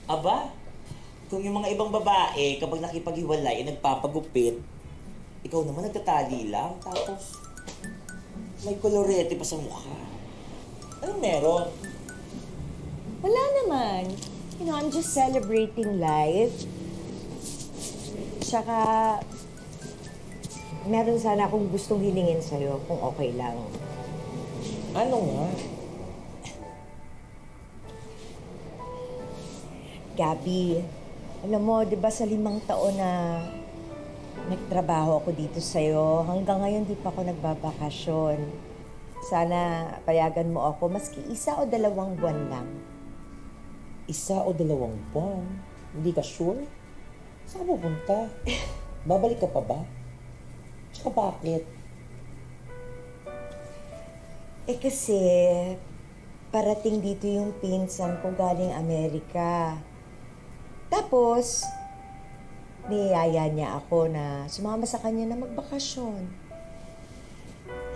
Aba, kung yung mga ibang babae, kapag nakipaghiwalay, nagpapagupit, ikaw naman nagtatali lang, tapos may kolorete pa sa mukha. Anong meron? Wala naman. You know, I'm just celebrating life. Tsaka, meron sana akong gustong hilingin sa'yo kung okay lang. Ano nga? Gabi, alam mo, di ba sa 5 taon na nagtrabaho ako dito sa'yo, hanggang ngayon di pa ako nagbabakasyon. Sana payagan mo ako, maski 1 o 2 buwan lang. 1 o 2 buwan? Hindi ka sure? Saan ka pupunta? Babalik ka pa ba? Tsaka bakit? Eh kasi, parating dito yung pinsan ko galing Amerika. Tapos, niyaya niya ako na sumama sa kanya na magbakasyon.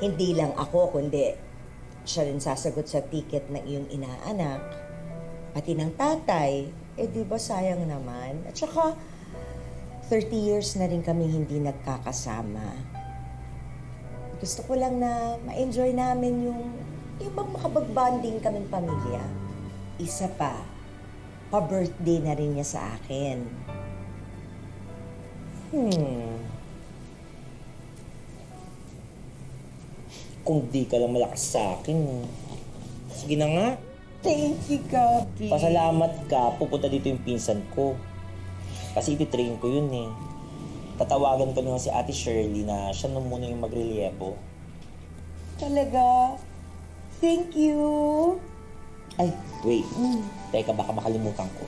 Hindi lang ako, kundi siya rin sasagot sa ticket ng iyong inaanak. Pati ng tatay, eh di ba sayang naman? At saka, 30 years na rin kami hindi nagkakasama. Gusto ko lang na ma-enjoy namin yung bang makapag-bonding kaming pamilya. Isa pa-birthday na rin niya sa akin. Kung di ka lang malakas sa akin, sige na nga. Thank you, Gabi. Pasalamat ka, pupunta dito yung pinsan ko. Kasi ititrain ko yun eh. Tatawagan ko lang si Ate Shirley na siya na muna yung magrelyebo. Talaga? Thank you. Ay, wait. Teka, baka makalimutan ko.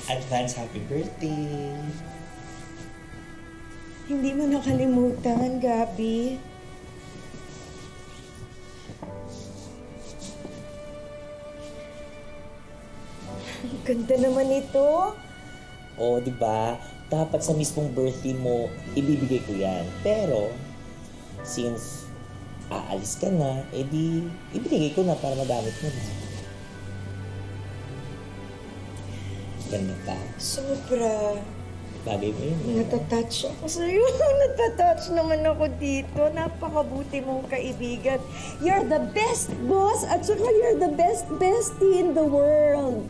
Advance happy birthday! Hindi mo nakalimutan, Gabi. Ang ganda naman ito. O, di ba? Dapat sa mismong birthday mo, ibibigay ko yan. Pero, since aalis ka na, edi ibigay ko na para magamit mo na. Ganda ba? Sobra. Bagay mo yun. eh. Natatouch ako sa'yo. Natatouch naman ako dito. Napakabuti mong kaibigan. You're the best boss at saka you're the best bestie in the world.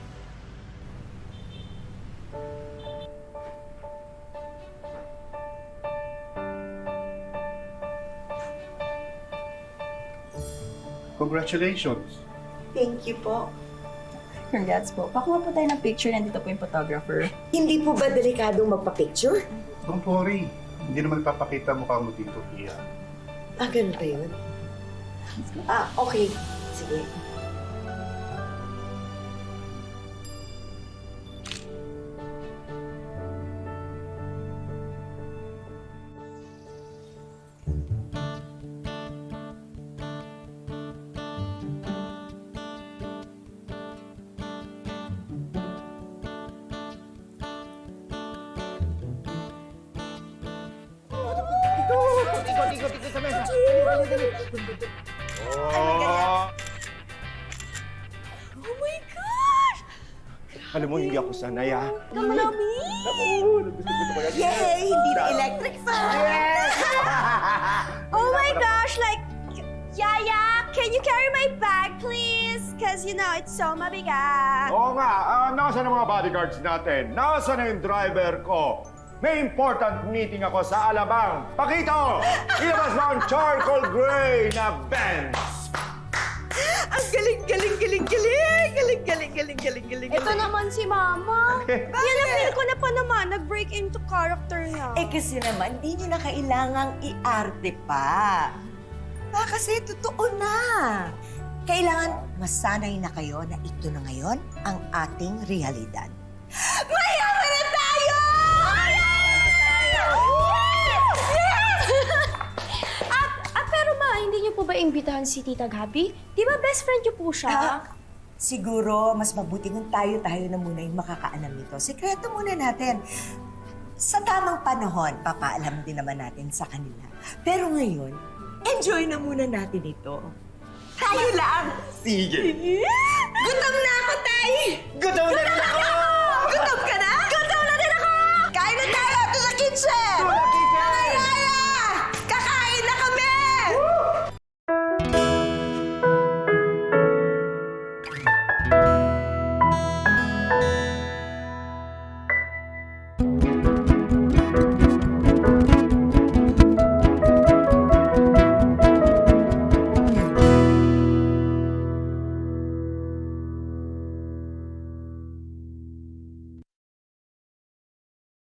Congratulations. Thank you po. Congrats po. Pakuha po tayo ng picture. Nandito po yung photographer. Hindi po ba delikadong magpa-picture? Don't worry. Hindi naman papakita mukha mo dito, Pia. Ah, ganun ba yun? Ah, okay. Sige. Oh! Oh my gosh! Alam mo, hindi ako sanay, ha? Kamami! Gusto ko yan. Yay! Hindi na electric fan! Oh my gosh, like, Yaya, can you carry my bag, please? Because, you know, it's so mabigat. Oo nga, nasaan ang mga bodyguards natin? Nasaan na yung driver ko? May important meeting ako sa Alabang. Pakito! Ilabas mo ang charcoal gray na Benz! Ang galing, galing, galing, galing! Galing, galing, galing, galing, galing, Ito naman si Mama. Yan ang feel ko na pa naman, nag-break into character na. Eh kasi naman, di nyo na kailangang i-arte pa. Kasi totoo na. Kailangan masanay na kayo na ito na ngayon ang ating realidad. Mayaman na tayo! Pero Ma, hindi niyo po ba imbitahan si Tita Gabi? Di ba best friend niyo po siya? Siguro, mas mabuti kung tayo na muna yung makakaalam nito. Sekreto muna natin. Sa tamang panahon, papaalam din naman natin sa kanila. Pero ngayon, enjoy na muna natin ito. Tayo lang! Sige. Gutom na ako, Tay! Gutom na rin ako!